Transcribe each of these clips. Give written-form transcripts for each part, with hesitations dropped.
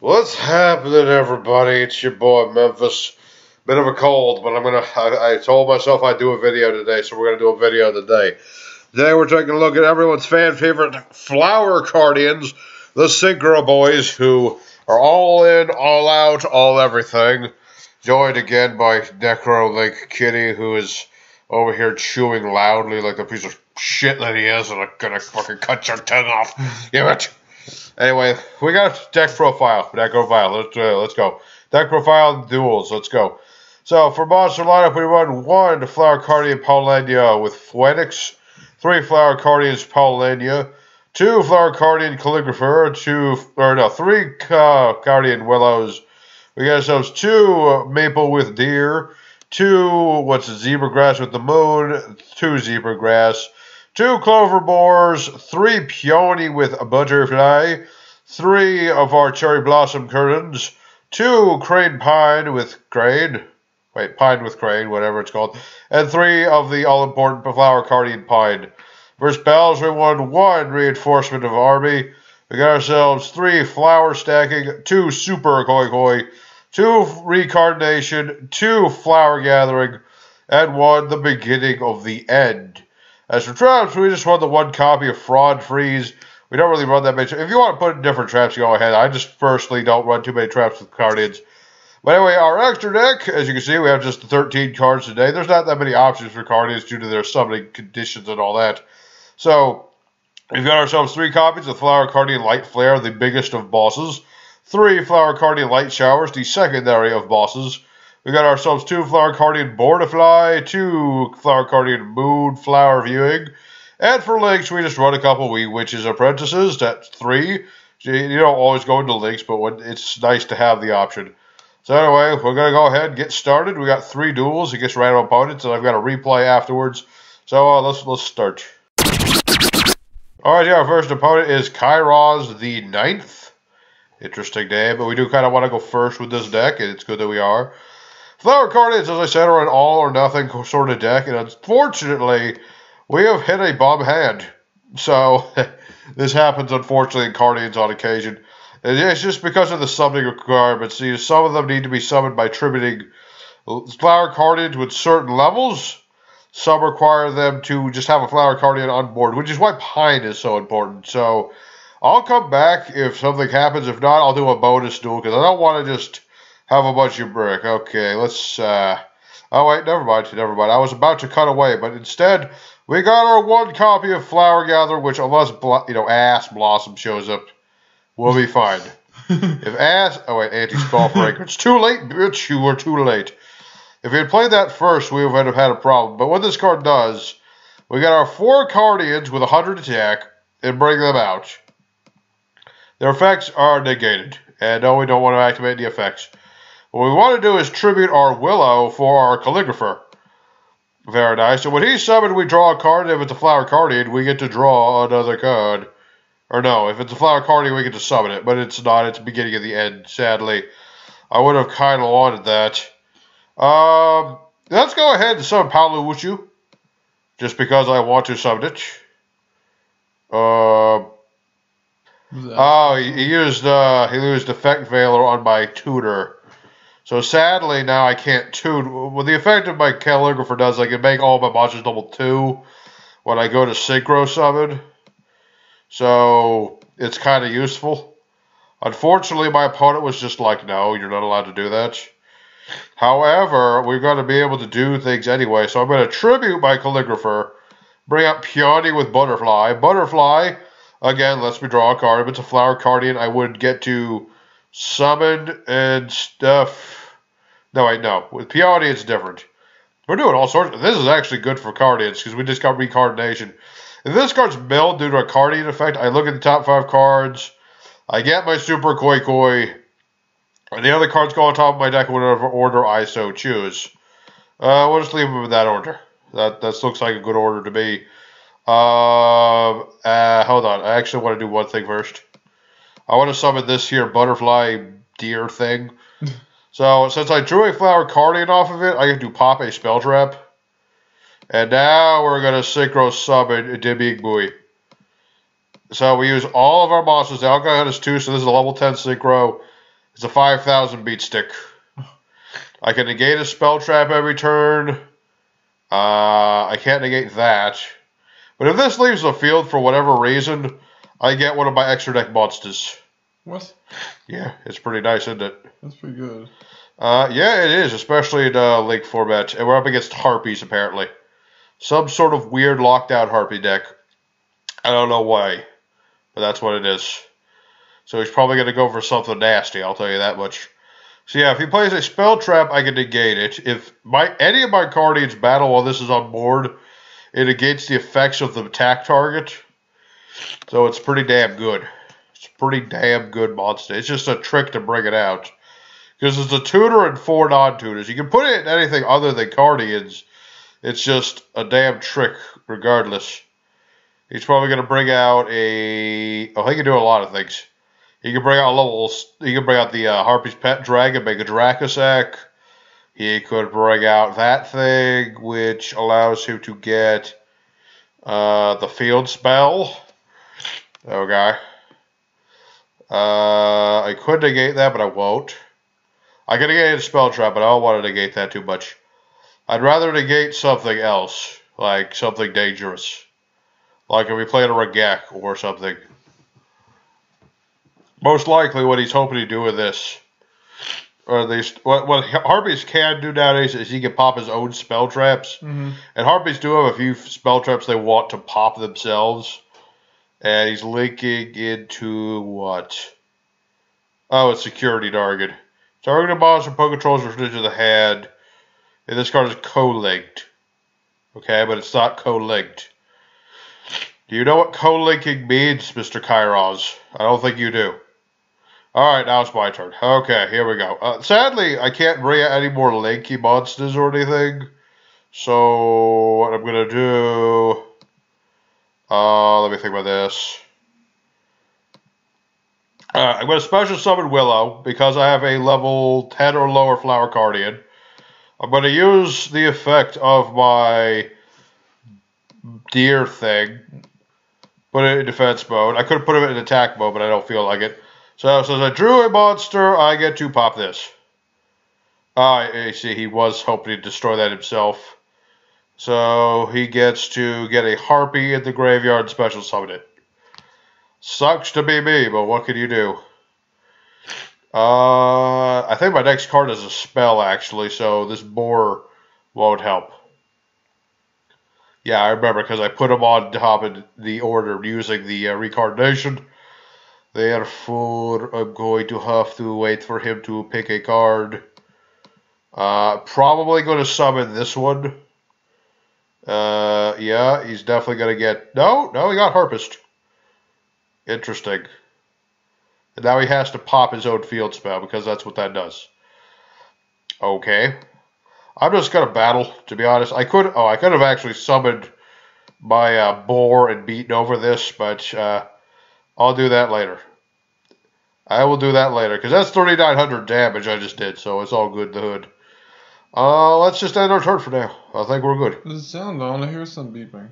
What's happening, everybody? It's your boy Memphis. Bit of a cold, but I told myself I'd do a video today, so we're gonna do a video today. Today we're taking a look at everyone's fan favorite flower Cardians, the Synchro Boys, who are all in, all out, all everything. Joined again by Necro Link Kitty, who is over here chewing loudly like the piece of shit that he is, and I'm gonna fucking cut your tongue off. Damn it. Anyway, we got deck profile. Let's go. Deck profile and duels. Let's go. So for monster lineup, we run 1 Flower Cardian Paulania with Phoenix, 3 Flower Cardians Paulania, 2 Flower Cardian Calligrapher, 3 Cardian Willows. We got ourselves 2 Maple with Deer, 2 Zebra Grass with the Moon, 2 Zebra Grass, 2 Clover Boars, 3 Peony with a Butterfly, 3 of our Cherry Blossom Curtains, 2 Crane Pine with Crane, whatever it's called, and 3 of the all-important Flower Cardian Pine. For spells, we won 1 Reinforcement of Army. We got ourselves 3 Flower Stacking, 2 Super Koi Koi, 2 Reincarnation, 2 Flower Gathering, and 1 The Beginning of the End. As for traps, we just run the 1 copy of Fraud Freeze. We don't really run that many. If you want to put in different traps, go ahead. I just personally don't run too many traps with Cardians. But anyway, our extra deck, as you can see, we have just the 13 cards today. There's not that many options for Cardians due to their summoning conditions and all that. So, we've got ourselves 3 copies of Flower Cardian Lightflare, the biggest of bosses. 3 Flower Cardian Light Showers, the secondary of bosses. We got ourselves 2 Flower Cardian Borderfly, 2 Flower Cardian Moonflower Viewing, and for links, we just run a couple Wee Witches Apprentices. That's 3. You don't always go into links, but it's nice to have the option. So anyway, we're going to go ahead and get started. We got 3 duels against random opponents, and I've got a replay afterwards. So let's start. Alright, yeah, our first opponent is Kairos the 9th. Interesting name, but we do kind of want to go first with this deck, and it's good that we are. Flower Cardians, as I said, are an all-or-nothing sort of deck, and unfortunately, we have hit a bum hand. So, this happens, unfortunately, in Cardians on occasion. And it's just because of the summoning requirements. See, some of them need to be summoned by tributing Flower Cardians with certain levels. Some require them to just have a Flower Cardian on board, which is why Pine is so important. So, I'll come back if something happens. If not, I'll do a bonus duel, because I don't want to just have a bunch of brick. Okay, let's, oh wait, never mind. I was about to cut away, but instead, we got our 1 copy of Flower Gatherer, which unless, Ass Blossom shows up, we'll be fine. Anti-Skull Fragrance. Too late, bitch, you were too late. If we had played that first, we would have had a problem. But what this card does, we got our 4 Cardians with 100 attack, and bring them out. Their effects are negated, and no, we don't want to activate the effects. What we want to do is tribute our Willow for our Calligrapher. Very nice. So when he's summoned, we draw a card. If it's a Flower Cardian, we get to draw another card. Or no, if it's a Flower Cardian, we get to summon it. But it's not. It's the beginning of the end, sadly. I would have kind of wanted that. Let's go ahead and summon Paoluwuchu. Just because I want to summon it. He used Effect Veiler on my tutor. So sadly, now I can't tune. Well, the effect of my Calligrapher does, I can make all my monsters level 2 when I go to Synchro Summon. So, it's kind of useful. Unfortunately, my opponent was just like, no, you're not allowed to do that. However, we're going to be able to do things anyway. So I'm going to tribute my Calligrapher, bring up Peony with Butterfly. Butterfly, again, lets me draw a card. If it's a Flower Cardian, I would get to summon and stuff. No, wait, no. With Peony, it's different. We're doing all sorts. This is actually good for Cardians because we just got Reincarnation. If this card's milled due to a Cardian effect, I look at the top 5 cards. I get my Super Koi Koi. And the other cards go on top of my deck in whatever order I so choose. We'll just leave them in that order. That looks like a good order to me. Hold on. I actually want to do one thing first. I want to summon this here Butterfly Deer thing. So, since I drew a Flower Cardian off of it, I get to pop a Spell Trap. And now we're going to Synchro Summon Dimming Buoy. So we use all of our monsters. The Alcohol is 2, so this is a level 10 Synchro. It's a 5,000 beat stick. I can negate a spell trap every turn. I can't negate that. But if this leaves the field for whatever reason, I get one of my extra deck monsters. What? Yeah, it's pretty nice, isn't it? That's pretty good. Yeah, it is, especially in Link format. And we're up against Harpies, apparently. Some sort of weird lockdown Harpy deck. I don't know why, but that's what it is. So he's probably going to go for something nasty, I'll tell you that much. So yeah, if he plays a spell trap, I can negate it. If any of my Cardians battle while this is on board, it negates the effects of the attack target. So it's pretty damn good. It's a pretty damn good monster. It's just a trick to bring it out. Because it's a tutor and 4 non-tutors. You can put it in anything other than Cardians. It's just a damn trick regardless. He's probably going to bring out a... Oh, he can do a lot of things. He can bring out levels. He can bring out the Harpy's Pet Dragon, make a Dracosac. He could bring out that thing, which allows him to get the field spell. Okay. I could negate that, but I won't. I can negate a spell trap, but I don't want to negate that too much. I'd rather negate something else, like something dangerous. Like if we played a Regek or something. Most likely what he's hoping to do with this, or at least what Harpies can do nowadays is he can pop his own spell traps. Mm-hmm. And Harpies do have a few spell traps they want to pop themselves. And he's linking into what? Oh, it's Security Target. Target a monster, Poke controls return to the hand. And this card is co-linked. Okay, but it's not co-linked. Do you know what co-linking means, Mr. Kairos? I don't think you do. Alright, now it's my turn. Okay, here we go. Sadly, I can't bring out any more linky monsters or anything. So, what I'm going to do... let me think about this. I'm going to special summon Willow because I have a level 10 or lower Flower Cardian. I'm going to use the effect of my deer thing. Put it in defense mode. I could have put it in attack mode, but I don't feel like it. So as I drew a monster, I get to pop this. You see, he was hoping to destroy that himself. So he gets to get a Harpy in the graveyard and special summon it. Sucks to be me, but what can you do? I think my next card is a spell, actually, so this boar won't help. Yeah, I remember, because I put him on top of the order using the Recarnation. Therefore, I'm going to have to wait for him to pick a card. Probably going to summon this one. Yeah, he's definitely going to get... No, he got Harpist. Interesting. And now he has to pop his own field spell, because that's what that does. Okay. I'm just going to battle, to be honest. I could have actually summoned my boar and beaten over this, but I'll do that later. I will do that later, because that's 3,900 damage I just did, so it's all good in the hood. Let's just end our turn for now. I think we're good. Does it sound on? I hear some beeping.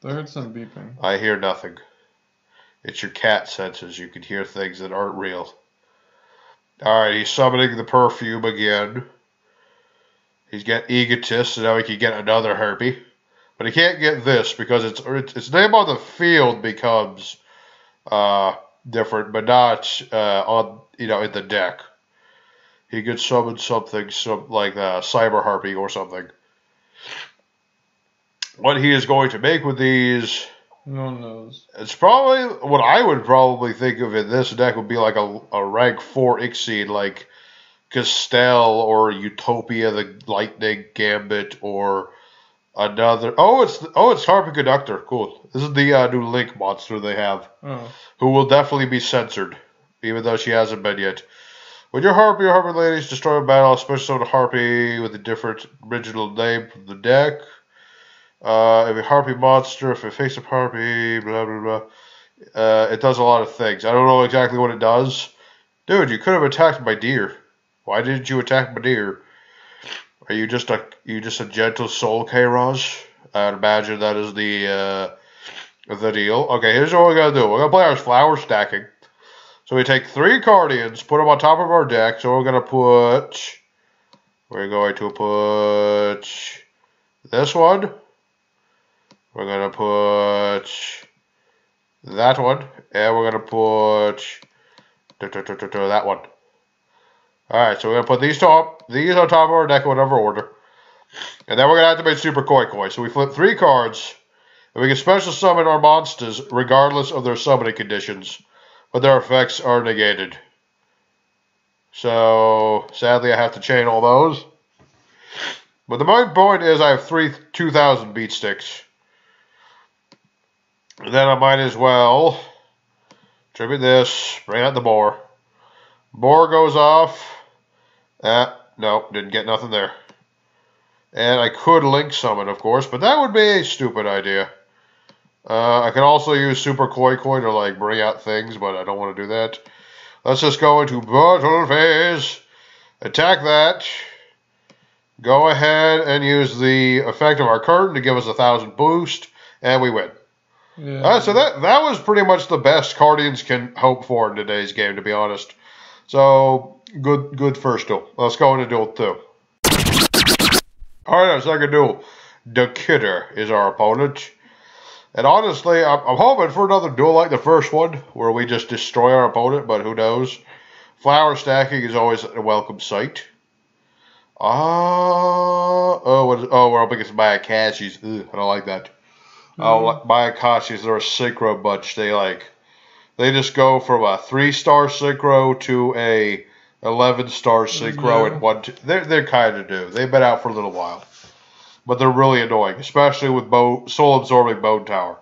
I heard some beeping. I hear nothing. It's your cat senses. You can hear things that aren't real. Alright, he's summoning the perfume again. He's got Egotist, so now he can get another Harpy. But he can't get this because its name on the field becomes different, but not on in the deck. He could summon something like Cyber Harpy or something. What he is going to make with these, no one knows. It's probably what I would probably think of in this deck would be like a rank 4 Ixie, like Castell or Utopia, the Lightning Gambit, or another. Oh, it's Harpy Conductor. Cool. This is the new Link monster they have, who will definitely be censored, even though she hasn't been yet. When your Harpy or Harpy ladies destroy a battle, especially summon a Harpy with a different original name from the deck. If a Harpy monster, if it face up Harpy, blah, blah, blah. It does a lot of things. I don't know exactly what it does. Dude, you could have attacked my deer. Why didn't you attack my deer? Are you just a gentle soul, Kairos? I'd imagine that is the deal. Okay, here's what we're going to do. We're going to play our flower stacking. So we take 3 Cardians, put them on top of our deck. So we're going to put this one. We're going to put that one. And we're going to put that one. Alright, so we're going to put these on top of our deck in whatever order. And then we're going to activate Super Koi Koi. So we flip 3 cards. And we can special summon our monsters regardless of their summoning conditions. But their effects are negated. So, sadly I have to chain all those. But the main point is I have 3 2,000 beat sticks. And then I might as well tribute this, bring out the boar. Boar goes off. No, didn't get nothing there. And I could link summon, of course, but that would be a stupid idea. I can also use Super Koi Koi to like bring out things, but I don't want to do that. Let's just go into battle phase. Attack that. Go ahead and use the effect of our curtain to give us 1,000 boost, and we win. Yeah. So that was pretty much the best Cardians can hope for in today's game, to be honest. So good first duel. Let's go into duel 2. Alright, our second duel. The Kidder is our opponent. And honestly, I'm hoping for another duel like the first one, where we just destroy our opponent, but who knows. Flower stacking is always a welcome sight. We're up against Mayakashis. Ugh, I don't like that. Mayakashis, they're a synchro bunch. They just go from a 3-star synchro to a 11-star synchro in one. They're kind of new. They've been out for a little while. But they're really annoying, especially with soul-absorbing Bone Tower.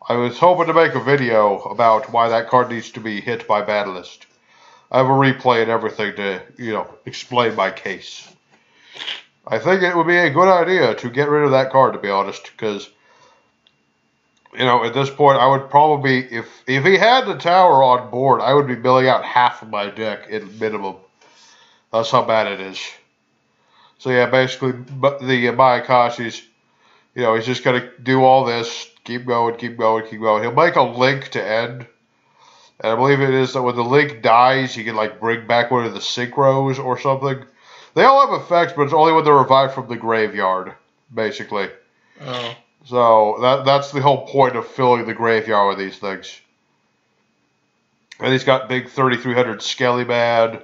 I was hoping to make a video about why that card needs to be hit by Battlist. I have a replay and everything to, explain my case. I think it would be a good idea to get rid of that card, to be honest, because, at this point, I would probably, if he had the tower on board, I would be milling out half of my deck at minimum. That's how bad it is. So yeah, basically, the Mayakashis, he's just going to do all this, keep going. He'll make a link to end. And I believe it is that when the link dies, he can, bring back one of the synchros or something. They all have effects, but it's only when they're revived from the graveyard, basically. Oh. So that's the whole point of filling the graveyard with these things. And he's got big 3,300 Skelly Man.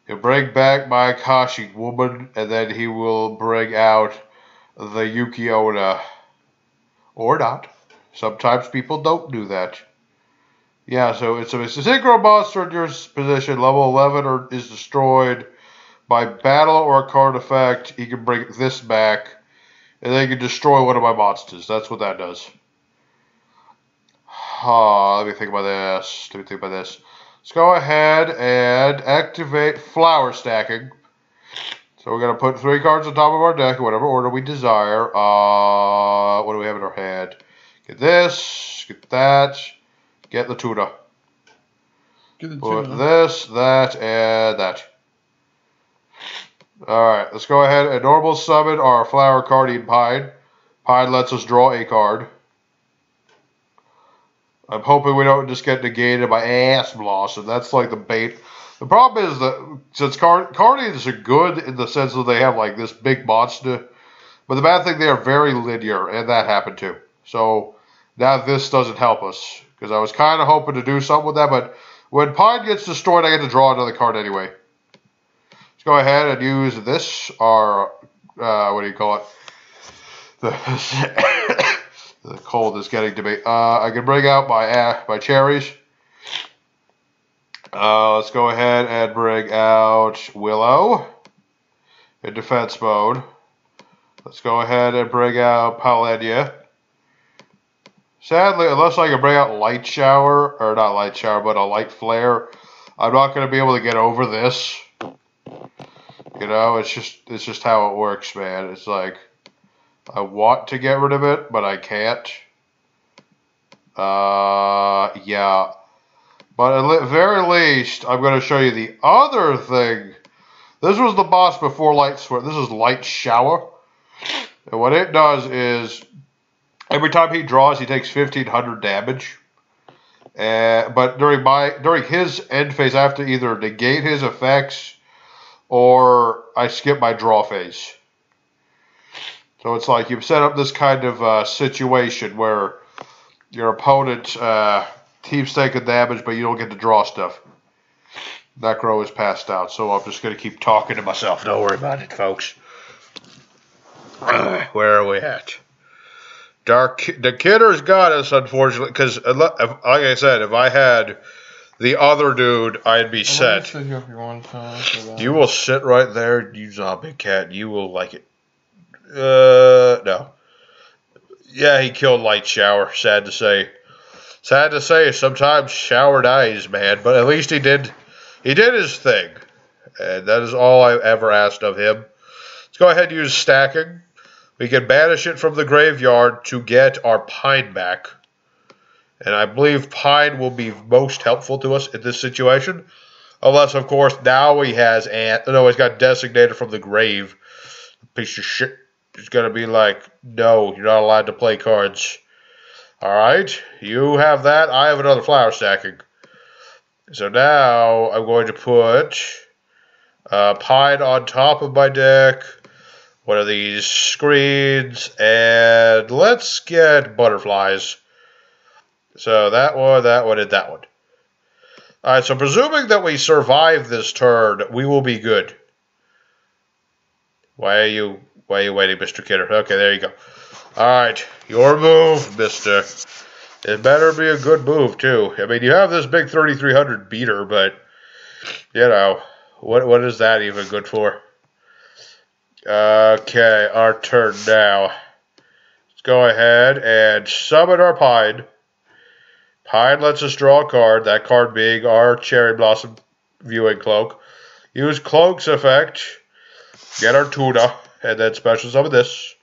He'll bring back Mayakashi Woman, and then he will bring out the Yuki-Onna. Or not. Sometimes people don't do that. Yeah, so it's a synchro monster in your position, level 11 is destroyed by battle or a card effect. He can bring this back, and then he can destroy one of my monsters. That's what that does. Let me think about this. Let's go ahead and activate Flower Stacking. So we're going to put 3 cards on top of our deck in whatever order we desire. What do we have in our hand? Get this, get that, get the tuna. Put this, that, and that. Alright, let's go ahead and normal summon our Flower Cardian Pine. Pine lets us draw a card. I'm hoping we don't just get negated by ass blossom. That's like the bait. The problem is that since Cardians are good in the sense that they have this big monster, but the bad thing, they are very linear, and that happened too. So now this doesn't help us, because I was kind of hoping to do something with that, but when Pine gets destroyed, I get to draw another card anyway. Let's go ahead and use this, our, what do you call it? The cold is getting to me. I can bring out my cherries. Let's go ahead and bring out Willow in defense mode. Let's go ahead and bring out Palenia. Sadly, unless I can bring out Light Shower, or not Light Shower, but a Lightflare, I'm not going to be able to get over this. It's just how it works, man. It's like, I want to get rid of it, but I can't. Yeah. But at the very least, I'm going to show you the other thing. This was the boss before Lightflare. This is Light Shower. And what it does is, every time he draws, he takes 1,500 damage. But during his end phase, I have to either negate his effects or I skip my draw phase. So it's like you've set up this kind of situation where your opponent keeps taking damage, but you don't get to draw stuff. Necro is passed out, so I'm just going to keep talking to myself. Don't worry about it, folks. Where are we at? The Kidder's got us, unfortunately, because, like I said, if I had the other dude, I'd be set. You will sit right there, you zombie cat. You will like it. No. Yeah, he killed Light Shower. Sad to say. Sad to say, sometimes Shower dies, man. But at least he did his thing. And that is all I ever asked of him. Let's go ahead and use stacking. We can banish it from the graveyard to get our Pine back. And I believe Pine will be most helpful to us in this situation. Unless, of course, now he has he's got Designated from the grave. Piece of shit. He's going to be like, no, you're not allowed to play cards. Alright, you have that. I have another flower stacking. So now I'm going to put Pine on top of my deck. One of these screens. And let's get butterflies. So that one, and that one. Alright, so presuming that we survive this turn, we will be good. Why are you waiting, Mr. Kidder? Okay, there you go. Alright, your move, mister. It better be a good move, too. I mean, you have this big 3300 beater, but, you know, what is that even good for? Okay, our turn now. Let's go ahead and summon our Pine. Pine lets us draw a card, that card being our Cherry Blossom Viewing Cloak. Use Cloak's effect, get our Tuna, and then special summon this.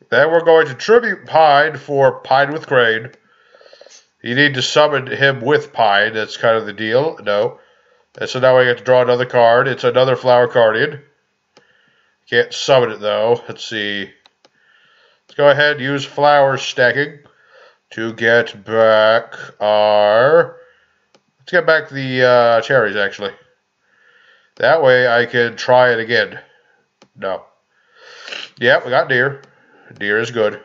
Then we're going to tribute Pine for Pine with Crane. You need to summon him with Pine, that's kind of the deal. No. And so now we get to draw another card. It's another Flower Cardian. Can't summon it though. Let's see. Let's go ahead and use Flower Stacking to get back our... Let's get back the cherries, actually. That way I can try it again. No. Yeah, we got Deer. Deer is good.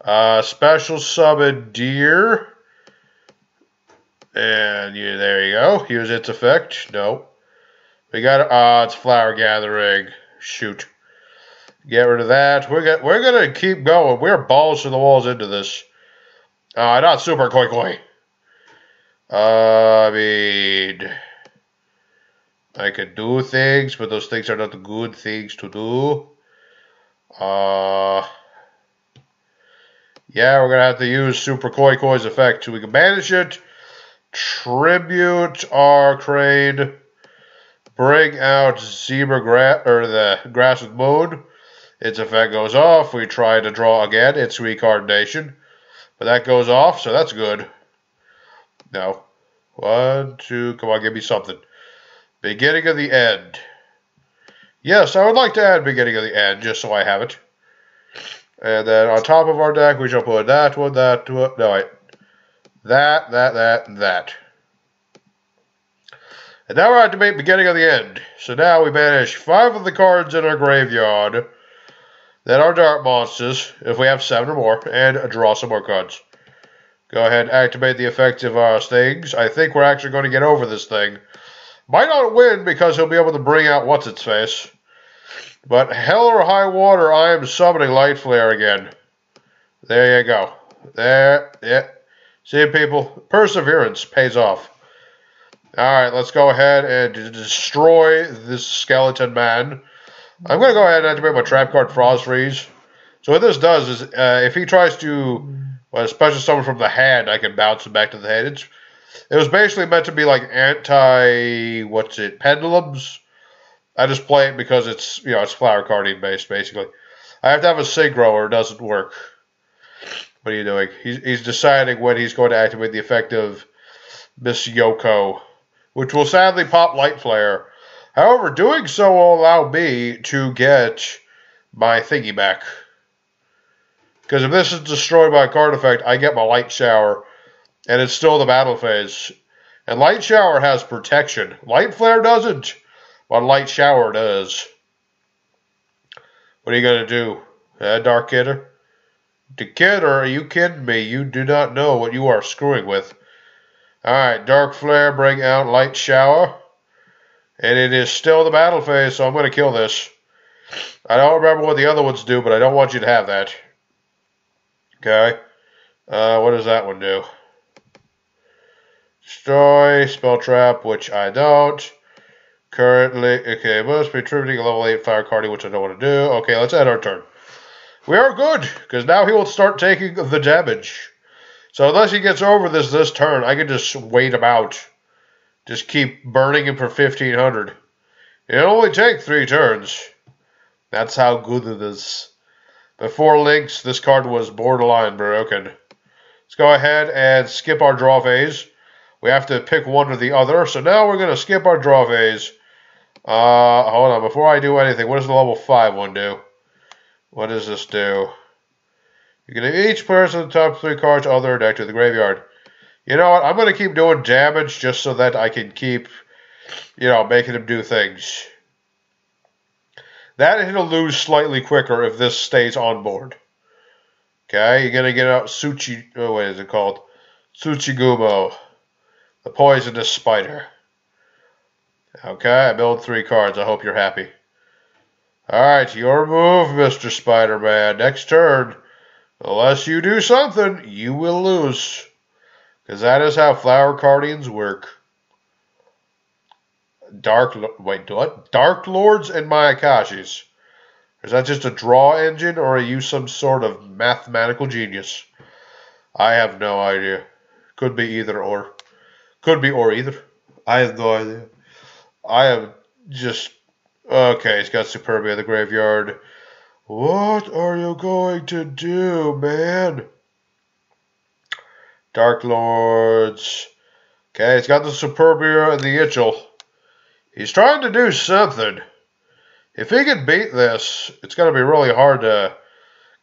Special summon Deer. And there you go. Use its effect. No. We got it's Flower Gathering. Shoot. Get rid of that. We're gonna keep going. We're balls to the walls into this. Not Super Koi Koi. I mean, I can do things, but those things are not the good things to do. Yeah, we're gonna have to use Super Koi Koi's effect so we can banish it. Tribute our Crane. Bring out Zebra Grass or the Grass with Moon. Its effect goes off. We try to draw again. It's Reincarnation. But that goes off, so that's good. No. 1, 2, come on, give me something. Beginning of the End. Yes, I would like to add Beginning of the End, just so I have it. And then on top of our deck, we shall put that one, that one, no wait. That, and that. And now we're at the beginning of the end. So now we banish 5 of the cards in our graveyard. Then our Dark Monsters, if we have 7 or more, and draw some more cards. Go ahead and activate the effects of our things. I think we're actually going to get over this thing. Might not win because he'll be able to bring out What's-Its-Face. But hell or high water, I am summoning Lightflare again. There you go. There, yeah. See, people, perseverance pays off. Alright, let's go ahead and destroy this skeleton man. I'm going to go ahead and activate my trap card Frost Freeze. So what this does is, if he tries to special summon from the hand, I can bounce him back to the hand. It was basically meant to be like pendulums. I just play it because it's, it's Flower Cardian based, basically. I have to have a synchro or it doesn't work. What are you doing? He's deciding when he's going to activate the effect of Miss Yoko, which will sadly pop Lightflare. However, doing so will allow me to get my thingy back. Because if this is destroyed by a card effect, I get my Light Shower And it's still the battle phase. And Light Shower has protection. Lightflare doesn't, but Light Shower does. What are you going to do? Dark Kidder? The Kidder, are you kidding me? You do not know what you are screwing with. Alright, Dark Flare, bring out Light Shower. And it is still the battle phase, so I'm going to kill this. I don't remember what the other ones do, but I don't want you to have that. Okay. What does that one do? Destroy, Spell Trap, which I don't. Currently, okay, must be tributing a level 8 Fire Cardian, which I don't want to do. Okay, let's end our turn. We are good, because now he will start taking the damage. So unless he gets over this turn, I can just wait him out. Just keep burning him for 1,500. It'll only take 3 turns. That's how good it is. Before links, this card was borderline broken. Let's go ahead and skip our draw phase. We have to pick one or the other. So now we're going to skip our draw phase. Hold on. Before I do anything, what does the level 5 one do? What does this do? You can give each person the top 3 cards of their deck to the graveyard. You know what? I'm going to keep doing damage just so that I can keep, making him do things. That he'll lose slightly quicker if this stays on board. Okay, you're going to get out what is it called? Tsuchigumo. The Poisonous Spider. Okay, I build 3 cards. I hope you're happy. Alright, your move, Mr. Spider-Man. Next turn. Unless you do something, you will lose. Because that is how Flower Cardians work. Darklords and Mayakashis. Is that just a draw engine, or are you some sort of mathematical genius? I have no idea. Could be either or. Could be or either. I have no idea. I am just... Okay, he's got Superbia in the graveyard. What are you going to do, man? Darklords. Okay, he's got the Superbia and the Itchel. He's trying to do something. If he can beat this, it's going to be really hard to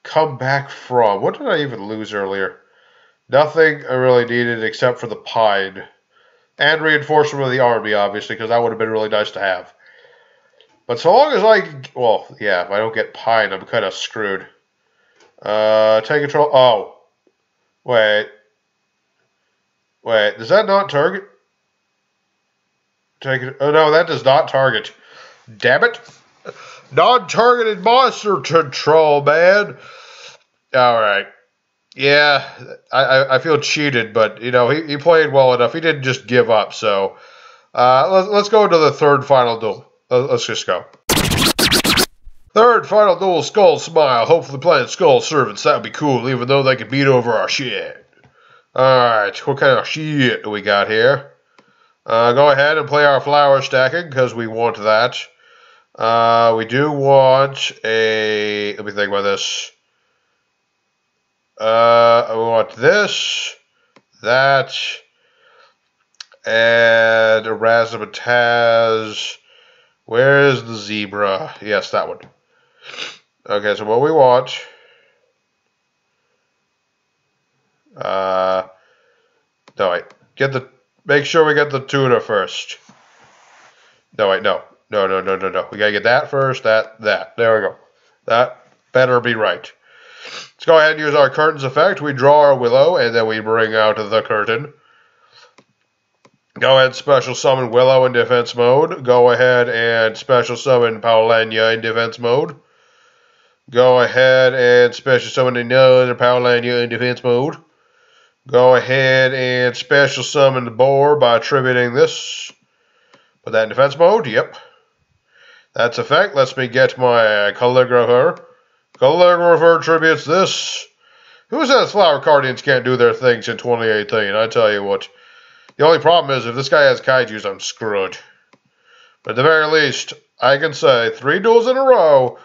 come back from. What did I even lose earlier? Nothing I really needed except for the Pine. And reinforcement of the army, obviously, because that would have been really nice to have. But so long as if I don't get Pine, I'm kind of screwed. Take control. Oh. Wait, does that not target? Oh, no, that does not target. Damn it. Non-targeted monster control, man. Alright. Yeah, I feel cheated, but, he played well enough. He didn't just give up, so... let's go into the third final duel. Let's just go. Third final duel, Skull Smile. Hopefully playing Skull Servants. That would be cool, even though they can beat over our shit. Alright, what kind of shit do we got here? Go ahead and play our flower stacking, because we want that. We do want a... Let me think about this. We want this, that, and Erasmataz. Where is the zebra? Yes, that one. Okay, so what we want... No, wait. Make sure we get the tuna first. No, wait, no. No. We gotta get that first, that. There we go. That better be right. Let's go ahead and use our curtains effect. We draw our Willow, and then we bring out the curtain. Go ahead and special summon Willow in defense mode. Go ahead and special summon Paulania in defense mode. Go ahead and special summon another Paulania in defense mode. Go ahead and special summon the Boar by attributing this. Put that in defense mode. Yep. That's effect. Lets me get my Calligrapher. Calligrapher attributes this. Who says Flower Cardians can't do their things in 2018? I tell you what. The only problem is if this guy has Kaijus, I'm screwed. But at the very least, I can say 3 duels in a row,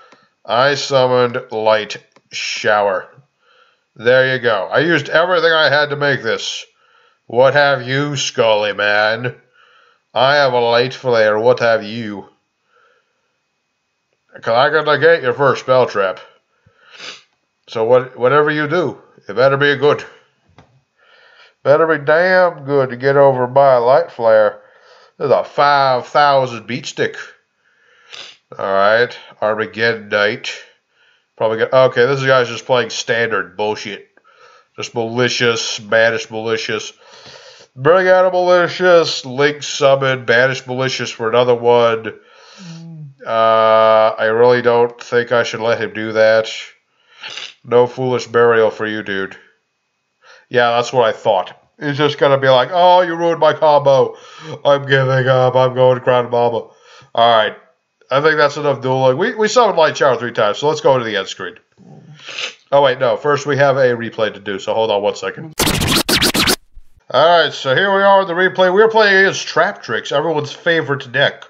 I summoned Light Shower. There you go. I used everything I had to make this. What have you, Scully Man? I have a Lightflare. What have you? Because I can negate your first spell trap. So whatever you do, it better be good. Better be damn good to get over by Lightflare. There's a 5,000 beat stick. Alright, Armageddon Knight. Probably get. Okay, this guy's just playing standard bullshit. Just malicious, banish malicious. Bring out a malicious, link summon, banish malicious for another one. I really don't think I should let him do that. No foolish burial for you, dude. Yeah, that's what I thought. He's just gonna be like, oh, you ruined my combo. I'm giving up. I'm going to Crown Mama. Alright. I think that's enough dueling. We summoned Light Shower 3 times, so let's go to the end screen. Oh, wait, no. First, we have a replay to do, so hold on 1 second. Alright, so here we are in the replay. We're playing against Traptrix, everyone's favorite deck.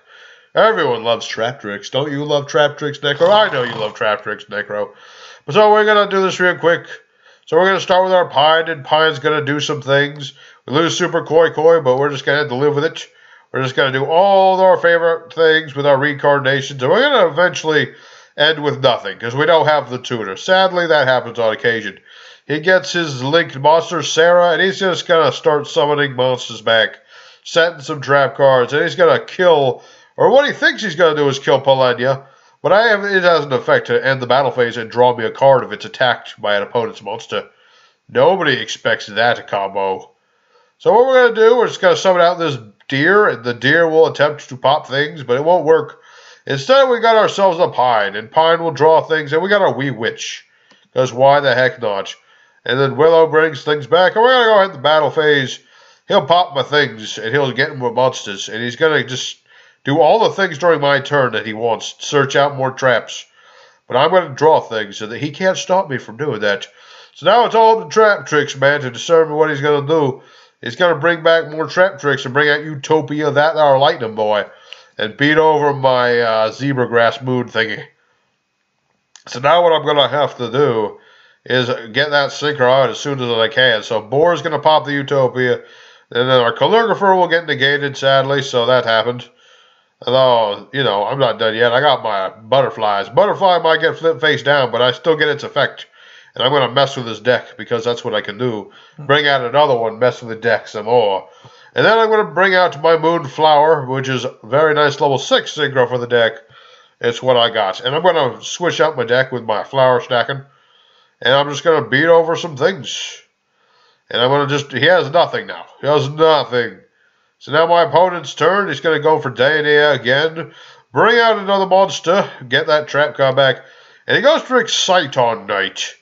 Everyone loves Traptrix. Don't you love Traptrix, Necro? I know you love Traptrix, Necro. But so we're going to do this real quick. So we're going to start with our Pine, and Pine's going to do some things. We lose Super Koi Koi, but we're just going to have to live with it. We're just going to do all our favorite things with our reincarnations, and we're going to eventually end with nothing, because we don't have the tutor. Sadly, that happens on occasion. He gets his linked monster, Sarah, and he's just going to start summoning monsters back, setting some trap cards, and he's going to kill, or what he thinks he's going to do is kill Polenia, but it has an effect to end the battle phase and draw me a card if it's attacked by an opponent's monster. Nobody expects that combo. So what we're going to do, we're just going to summon out this deer, and the deer will attempt to pop things, but it won't work. Instead, we got ourselves a Pine, and Pine will draw things, and we got our Wee Witch, because why the heck not? And then Willow brings things back, and we're going to go ahead the battle phase. He'll pop my things, and he'll get them with monsters, and he's going to just do all the things during my turn that he wants, search out more traps. But I'm going to draw things, so that he can't stop me from doing that. So now it's all the Traptrix, man, to determine what he's going to do. He's going to bring back more Traptrix and bring out Utopia, that our Lightning Boy, and beat over my Zebra Grass Moon thingy. So now what I'm going to have to do is get that Synchro out as soon as I can. So Boar's going to pop the Utopia, and then our Calligrapher will get negated, sadly, so that happened. Although, you know, I'm not done yet. I got my Butterflies. Butterfly might get flipped face down, but I still get its effect. And I'm going to mess with this deck, because that's what I can do. Bring out another one, mess with the deck some more. And then I'm going to bring out my Moonflower, which is a very nice level 6 synchro for the deck. It's what I got. And I'm going to switch out my deck with my flower stacking. And I'm just going to beat over some things. And I'm going to he has nothing now. He has nothing. So now my opponent's turn. He's going to go for Deity again. Bring out another monster. Get that trap card back. And he goes for Exciton Knight.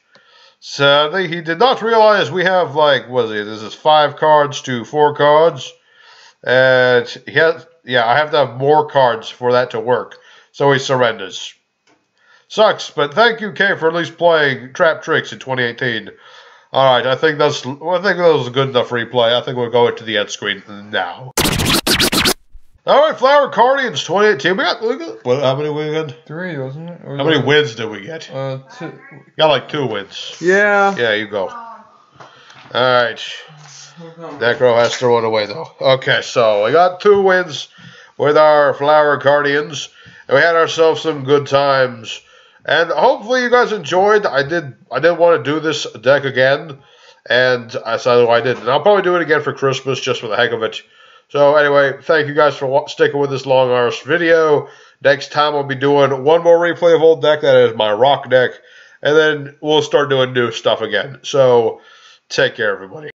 Sadly, he did not realize we have, like, this is 5 cards to 4 cards. And I have to have more cards for that to work. So he surrenders. Sucks, but thank you, Kay, for at least playing Traptrix in 2018. Alright, I think that was a good enough replay. I think we'll go into the end screen now. Alright, Flower Cardians 2018. We got what, how many we got? 3, wasn't it? How many wins did we get? 2. Got like 2 wins. Yeah. Yeah, you go. Alright. Necro has to run away though. Okay, so we got 2 wins with our Flower Cardians. And we had ourselves some good times. And hopefully you guys enjoyed. I did want to do this deck again. And I decided I did. And I'll probably do it again for Christmas just for the heck of it. So anyway, thank you guys for sticking with this long arse video. Next time I'll be doing one more replay of old deck. That is my rock deck. And then we'll start doing new stuff again. So take care, everybody.